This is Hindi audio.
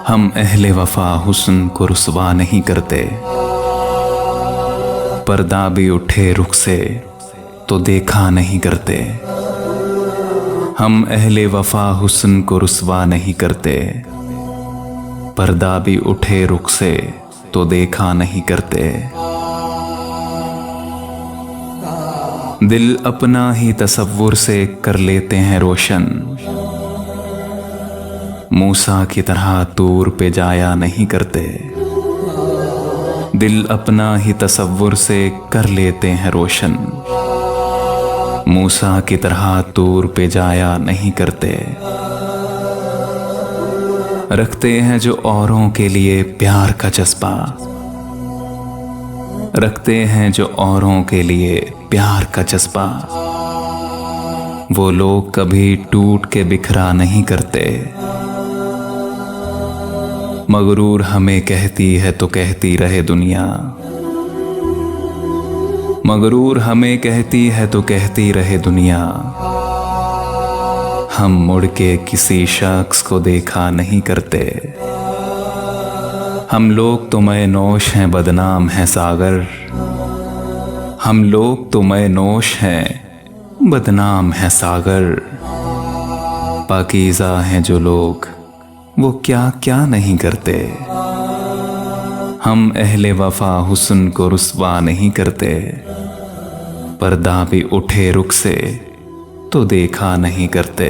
हम अहले वफा हुस्न को रुसवा नहीं करते, पर्दा भी उठे रुख से तो देखा नहीं करते। हम अहले वफा हुस्न को रुसवा नहीं करते, पर्दा भी उठे रुख से तो देखा नहीं करते। दिल अपना ही तसव्वुर से कर लेते हैं रोशन, मूसा की तरह तूर पे जाया नहीं करते। दिल अपना ही तसव्वुर से कर लेते हैं रोशन, मूसा की तरह तूर पे जाया नहीं करते। रखते हैं जो औरों के लिए प्यार का जज्बा, रखते हैं जो औरों के लिए प्यार का जज्बा, वो लोग कभी टूट के बिखरा नहीं करते। मगरूर हमें कहती है तो कहती रहे दुनिया, मगरूर हमें कहती है तो कहती रहे दुनिया, हम मुड़ के किसी शख्स को देखा नहीं करते। हम लोग तो मैं नोश हैं बदनाम है सागर, हम लोग तो मैं नोश हैं बदनाम है सागर। पाकीज़ा हैं जो लोग वो क्या क्या नहीं करते। हम अहले वफा हुस्न को रुसवा नहीं करते, पर्दा भी उठे रुख से तो देखा नहीं करते।